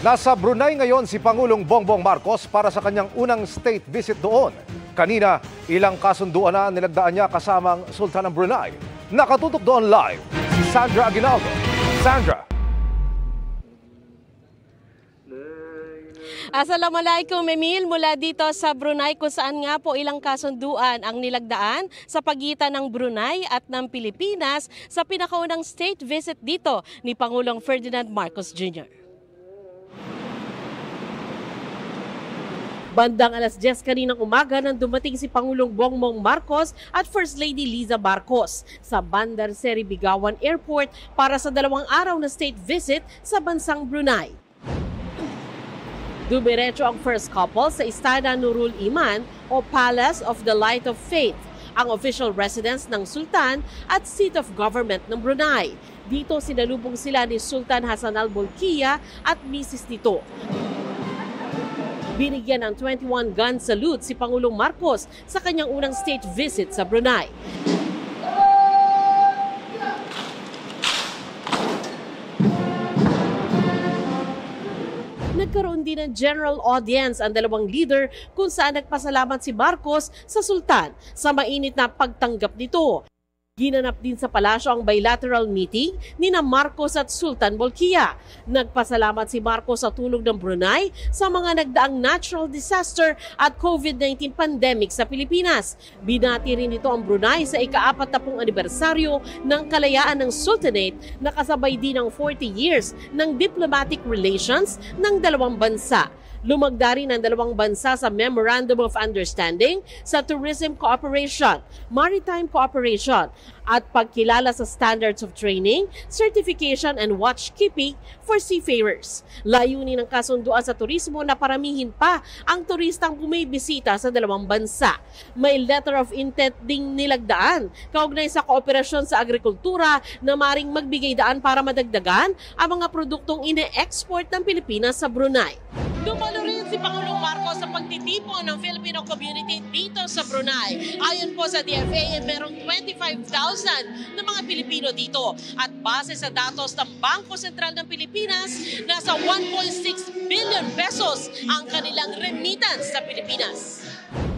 Nasa Brunei ngayon si Pangulong Bongbong Marcos para sa kanyang unang state visit doon. Kanina, ilang kasunduan na nilagdaan niya kasamang Sultan ng Brunei. Nakatutok doon live si Sandra Aguinaldo. Sandra. Assalamualaikum, Emil. Mula dito sa Brunei kung saan nga po ilang kasunduan ang nilagdaan sa pagitan ng Brunei at ng Pilipinas sa pinakaunang state visit dito ni Pangulong Ferdinand Marcos Jr. Bandang alas 10 kaninang umaga nang dumating si Pangulong Bongbong Marcos at First Lady Liza Marcos sa Bandar Seri Begawan Airport para sa 2 araw na state visit sa bansang Brunei. Dumiretso ang first couple sa Istana Nurul Iman o Palace of the Light of Faith, ang official residence ng Sultan at seat of government ng Brunei. Dito sinalubong sila ni Sultan Hassan Al Bolkiah at misis nito. Binigyan ng 21-gun salute si Pangulong Marcos sa kanyang unang state visit sa Brunei. Nagkaroon din ng general audience ang dalawang leader kung saan nagpasalamat si Marcos sa Sultan sa mainit na pagtanggap nito. Ginanap din sa palasyo ang bilateral meeting nina Marcos at Sultan Bolkiah. Nagpasalamat si Marcos sa tulong ng Brunei sa mga nagdaang natural disaster at COVID-19 pandemic sa Pilipinas. Binati rin ito ang Brunei sa ika-40 anibersaryo ng kalayaan ng Sultanate na kasabay din ng 40 years ng diplomatic relations ng dalawang bansa. Lumagda rin ang dalawang bansa sa Memorandum of Understanding sa Tourism Cooperation, Maritime Cooperation at pagkilala sa Standards of Training, Certification and Watchkeeping for Seafarers. Layunin ng kasunduan sa turismo na paramihin pa ang turistang bumibisita sa dalawang bansa. May letter of intent ding nilagdaan kaugnay sa kooperasyon sa agrikultura na maring magbigay daan para madagdagan ang mga produktong ine-export ng Pilipinas sa Brunei. Dumalo rin si Pangulong Marcos sa pagtitipon ng Filipino community dito sa Brunei. Ayon po sa DFA, merong 25,000 na mga Pilipino dito. At base sa datos ng Bangko Sentral ng Pilipinas, nasa 1.6 billion pesos ang kanilang remittance sa Pilipinas.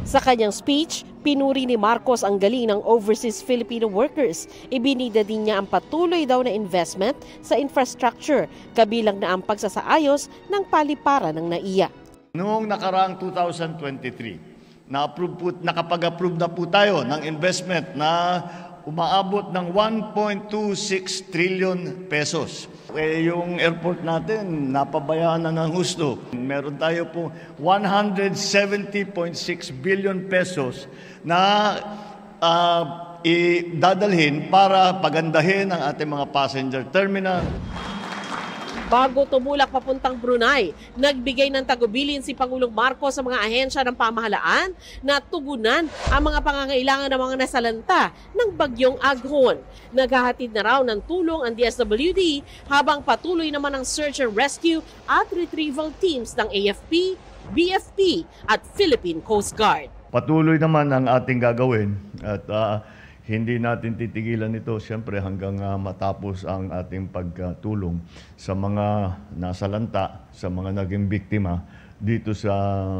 Sa kanyang speech, pinuri ni Marcos ang galing ng overseas Filipino workers. Ibinida din niya ang patuloy daw na investment sa infrastructure, kabilang na ang pagsasaayos ng paliparan ng NAIA. Noong nakaraang 2023, nakapag-approve na po tayo ng investment na umaabot ng 1.26 trillion pesos. Yung airport natin, napabayaan na ng husto. Meron tayo po 170.6 billion pesos na idadalhin para pagandahin ang ating mga passenger terminal. Bago tumulak papuntang Brunei, nagbigay ng tagubilin si Pangulong Marcos sa mga ahensya ng pamahalaan na tugunan ang mga pangangailangan ng mga nasalanta ng bagyong Aghon. Naghahatid na raw ng tulong ang DSWD habang patuloy naman ang search and rescue at retrieval teams ng AFP, BFP at Philippine Coast Guard. Patuloy naman ang ating gagawin at hindi natin titigilan ito siyempre hanggang matapos ang ating pagtulong sa mga nasalanta, sa mga naging biktima dito sa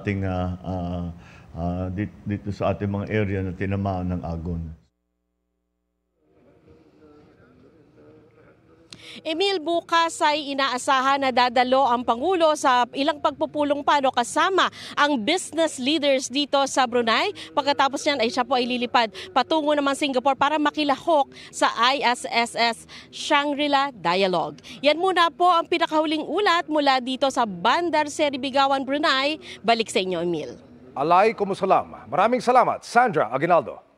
ating mga area na tinamaan ng Aghon. Emil, bukas ay inaasahan na dadalo ang Pangulo sa ilang pagpupulong pano kasama ang business leaders dito sa Brunei. Pagkatapos niyan ay siya po ay lilipad patungo naman Singapore para makilahok sa ISSS Shangri-La Dialogue. Yan muna po ang pinakahuling ulat mula dito sa Bandar Seri Begawan, Brunei. Balik sa inyo, Emil. Alay kumusalam. Maraming salamat, Sandra Aguinaldo.